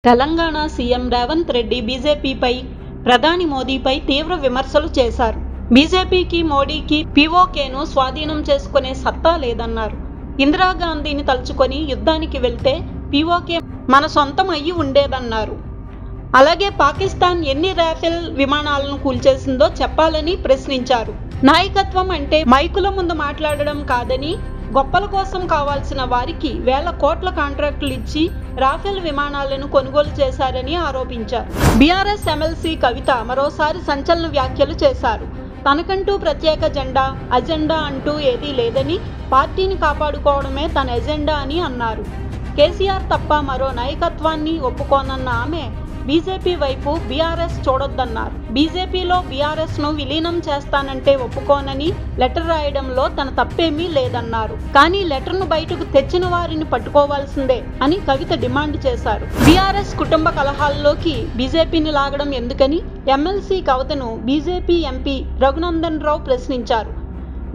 Telangana CM Revanth Reddy బీజేపీపై ప్రధాని మోదీపై తీవ్ర విమర్శలు చేశారు. బీజేపీకి మోడీకి పీఓకేను స్వాధీనం చేసుకునే సత్తా లేదన్నారు. ఇందిరాగాంధీని తలుచుకొని యుద్ధానికి వెళ్తే పీఓకే మన సొంతం అయ్యి ఉండేదన్నారు. అలాగే పాకిస్తాన్ ఎన్ని రాఫెల్ విమానాలను కూల్చేసిందో చెప్పాలని ప్రశ్నించారు. నాయకత్వం అంటే మైకుల ముందు మాట్లాడడం కాదని, గొప్పల కోసం కావాల్సిన వారికి వేల కోట్ల కాంట్రాక్టులు ఇచ్చి రాఫెల్ విమానాలను కొనుగోలు చేశారని ఆరోపించారు. బీఆర్ఎస్ ఎమ్మెల్సీ కవిత మరోసారి సంచలన వ్యాఖ్యలు చేశారు. తనకంటూ ప్రత్యేక అజెండా అంటూ ఏదీ లేదని, పార్టీని కాపాడుకోవడమే తన ఎజెండా అని అన్నారు. కేసీఆర్ తప్ప మరో నాయకత్వాన్ని ఒప్పుకోనన్న ఆమె బీజేపీ వైపు బీఆర్ఎస్ చూడొద్దన్నారు. బీజేపీలో బీఆర్ఎస్ను విలీనం చేస్తానంటే ఒప్పుకోనని లెటర్ రాయడంలో తన తప్పేమీ లేదన్నారు. కానీ లెటర్ను బయటకు తెచ్చిన వారిని పట్టుకోవాల్సిందే అని కవిత డిమాండ్ చేశారు. బీఆర్ఎస్ కుటుంబ కలహాల్లోకి బీజేపీని లాగడం ఎందుకని ఎమ్మెల్సీ కవితను బీజేపీ ఎంపీ రఘునందన్ రావు ప్రశ్నించారు.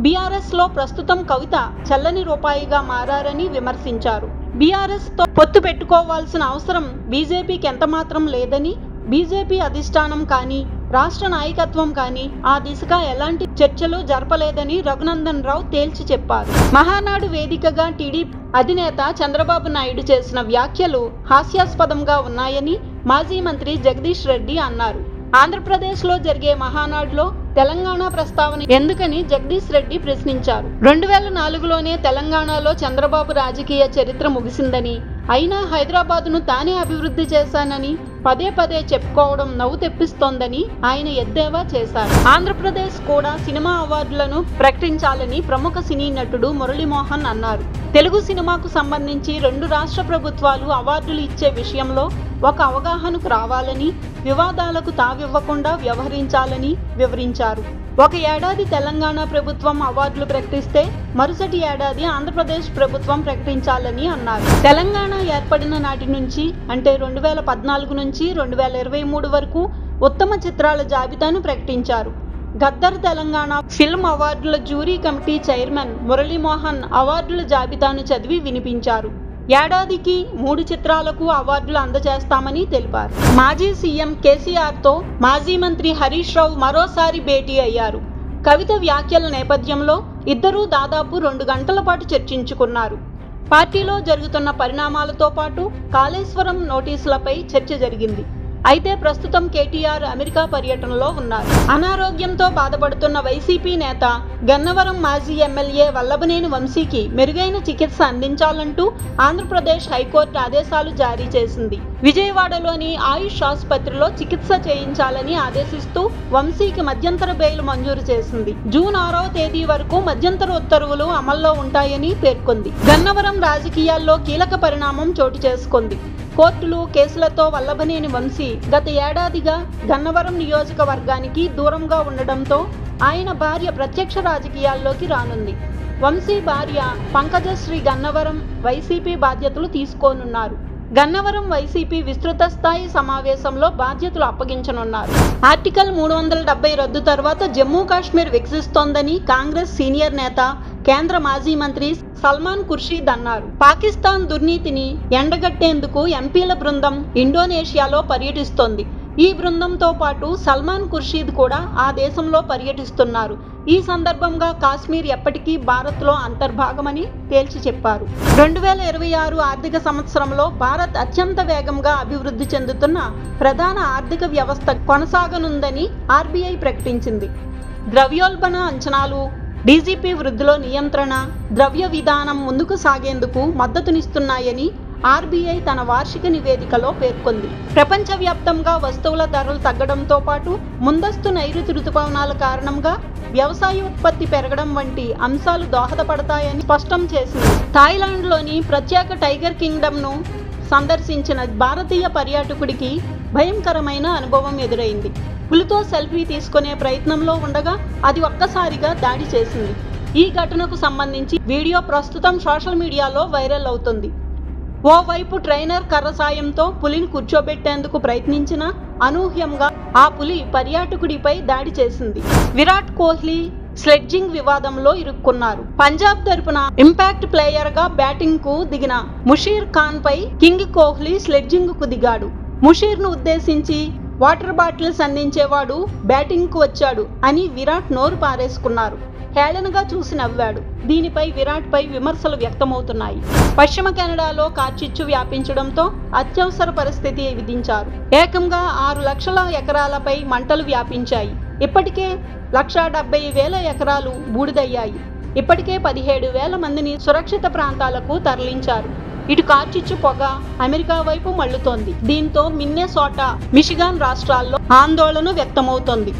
బీఆర్ఎస్లో ప్రస్తుతం కవిత చల్లని రూపాయిగా మారారని విమర్శించారు. బీఆర్ఎస్తో పొత్తు పెట్టుకోవాల్సిన అవసరం బీజేపీకి ఎంతమాత్రం లేదని, బీజేపీ అధిష్టానం కానీ రాష్ట్ర నాయకత్వం కానీ ఆ దిశగా ఎలాంటి చర్చలు జరపలేదని రఘునందన్ రావు తేల్చి చెప్పారు. మహానాడు వేదికగా టీడీపీ అధినేత చంద్రబాబు నాయుడు చేసిన వ్యాఖ్యలు హాస్యాస్పదంగా ఉన్నాయని మాజీ మంత్రి జగదీష్ రెడ్డి అన్నారు. ఆంధ్రప్రదేశ్లో జరిగే మహానాడులో తెలంగాణ ప్రస్తావన ఎందుకని జగదీష్ రెడ్డి ప్రశ్నించారు. 2004లోనే తెలంగాణలో చంద్రబాబు రాజకీయ చరిత్ర ముగిసిందని, అయినా హైదరాబాద్ను తానే అభివృద్ధి చేశానని పదే పదే చెప్పుకోవడం నవ్వు తెప్పిస్తోందని ఆయన ఎద్దేవా చేశారు. ఆంధ్రప్రదేశ్ కూడా సినిమా అవార్డులను ప్రకటించాలని ప్రముఖ సినీ నటుడు మురళీమోహన్ అన్నారు. తెలుగు సినిమాకు సంబంధించి 2 రాష్ట్ర ప్రభుత్వాలు అవార్డులు ఇచ్చే విషయంలో ఒక అవగాహనకు రావాలని, వివాదాలకు తావివ్వకుండా వ్యవహరించాలని వివరించారు. ఒక ఏడాది తెలంగాణ ప్రభుత్వం అవార్డులు ప్రకటిస్తే మరుసటి ఏడాది ఆంధ్రప్రదేశ్ ప్రభుత్వం ప్రకటించాలని అన్నారు. తెలంగాణ ఏర్పడిన నాటి నుంచి అంటే 2014 నుంచి 2023 వరకు ఉత్తమ చిత్రాల జాబితాను ప్రకటించారు. గద్దర్ తెలంగాణ ఫిల్మ్ అవార్డుల జ్యూరీ కమిటీ చైర్మన్ మురళీమోహన్ అవార్డుల జాబితాను చదివి వినిపించారు. ఏడాదికి 3 చిత్రాలకు అవార్డులు అందజేస్తామని తెలిపారు. మాజీ సీఎం కేసీఆర్తో మాజీ మంత్రి హరీష్ రావు మరోసారి భేటీ అయ్యారు. కవిత వ్యాఖ్యల నేపథ్యంలో ఇద్దరూ దాదాపు 2 గంటల పాటు చర్చించుకున్నారు. పార్టీలో జరుగుతున్న పరిణామాలతో పాటు కాళేశ్వరం నోటీసులపై చర్చ జరిగింది. అయితే ప్రస్తుతం కేటీఆర్ అమెరికా పర్యటనలో ఉన్నారు. అనారోగ్యంతో బాధపడుతున్న వైసీపీ నేత గన్నవరం మాజీ ఎమ్మెల్యే వల్లభనేని వంశీకి మెరుగైన చికిత్స అందించాలంటూ ఆంధ్రప్రదేశ్ హైకోర్టు ఆదేశాలు జారీ చేసింది. విజయవాడలోని ఆయుష్ ఆసుపత్రిలో చికిత్స చేయించాలని ఆదేశిస్తూ వంశీకి మధ్యంతర బెయిల్ మంజూరు చేసింది. జూన్ 6వ తేదీ వరకు మధ్యంతర ఉత్తర్వులు అమల్లో ఉంటాయని పేర్కొంది. గన్నవరం రాజకీయాల్లో కీలక పరిణామం చోటు చేసుకుంది. కోర్టులు, కేసులతో వల్లభనేని వంశీ గత ఏడాదిగా గన్నవరం నియోజకవర్గానికి దూరంగా ఉండడంతో ఆయన భార్య ప్రత్యక్ష రాజకీయాల్లోకి రానుంది. వంశీ భార్య పంకజశ్రీ గన్నవరం వైసీపీ బాధ్యతలు తీసుకోనున్నారు. గన్నవరం వైసీపీ విస్తృత స్థాయి సమావేశంలో బాధ్యతలు అప్పగించనున్నారు. ఆర్టికల్ 370 రద్దు తర్వాత జమ్మూ కాశ్మీర్ వికసిస్తోందని కాంగ్రెస్ సీనియర్ నేత, కేంద్ర మాజీ మంత్రి సల్మాన్ ఖుర్షీద్ అన్నారు. పాకిస్తాన్ దుర్నీతిని ఎండగట్టేందుకు ఎంపీల బృందం ఇండోనేషియాలో పర్యటిస్తోంది. ఈ బృందంతో పాటు సల్మాన్ ఖుర్షీద్ కూడా ఆ దేశంలో పర్యటిస్తున్నారు. ఈ సందర్భంగా కాశ్మీర్ ఎప్పటికీ భారత్లో అంతర్భాగమని తేల్చి చెప్పారు. 2026 ఆర్థిక సంవత్సరంలో భారత్ అత్యంత వేగంగా అభివృద్ధి చెందుతున్న ప్రధాన ఆర్థిక వ్యవస్థ కొనసాగనుందని ఆర్బీఐ ప్రకటించింది. ద్రవ్యోల్బణ అంచనాలు, డీజీపీ వృద్ధిలో నియంత్రణ, ద్రవ్య విధానం ముందుకు సాగేందుకు మద్దతునిస్తున్నాయని ఆర్బీఐ తన వార్షిక నివేదికలో పేర్కొంది. ప్రపంచవ్యాప్తంగా వస్తువుల ధరలు తగ్గడంతో పాటు ముందస్తు నైరుతి రుతుపవనాల కారణంగా వ్యవసాయ ఉత్పత్తి పెరగడం వంటి అంశాలు దోహదపడతాయని స్పష్టం చేసింది. థాయిలాండ్లోని ప్రత్యేక టైగర్ కింగ్డమ్ను సందర్శించిన భారతీయ పర్యాటకుడికి భయంకరమైన అనుభవం ఎదురైంది. పులితో సెల్ఫీ తీసుకునే ప్రయత్నంలో ఉండగా అది ఒక్కసారిగా దాడి చేసింది. ఈ ఘటనకు సంబంధించి వీడియో ప్రస్తుతం సోషల్ మీడియాలో వైరల్ అవుతుంది. ఓవైపు ట్రైనర్ కర్ర సాయంతో పులిని కూర్చోబెట్టేందుకు ప్రయత్నించిన అనూహ్యంగా ఆ పులి పర్యాటకుడిపై దాడి చేసింది. విరాట్ కోహ్లీ, స్లెడ్జింగ్ వివాదంలో ఇరుక్కున్నారు. పంజాబ్ తరపున ఇంపాక్ట్ ప్లేయర్ గా బ్యాటింగ్ కు దిగిన ముషీర్ ఖాన్ పై కింగ్ కోహ్లీ స్లెడ్జింగ్ కు దిగాడు. ముషీర్ ను ఉద్దేశించి వాటర్ బాటిల్స్ అందించేవాడు బ్యాటింగ్ కు వచ్చాడు అని విరాట్ నోరు పారేసుకున్నారు. హేళనగా చూసి నవ్వాడు. దీనిపై విరాట్ పై విమర్శలు వ్యక్తమవుతున్నాయి. పశ్చిమ కెనడాలో కార్చిచ్చు వ్యాపించడంతో అత్యవసర పరిస్థితి విధించారు. ఏకంగా 6 లక్షల ఎకరాలపై మంటలు వ్యాపించాయి. ఇప్పటికే 1,70,000 ఎకరాలు బూడిదయ్యాయి. ఇప్పటికే 17,000 మందిని సురక్షిత ప్రాంతాలకు తరలించారు. ఇటు కార్చిచ్చు పొగ అమెరికా వైపు మళ్లుతోంది. దీంతో మిన్నెసోటా, మిషిగాన్ రాష్ట్రాల్లో ఆందోళన వ్యక్తమవుతోంది.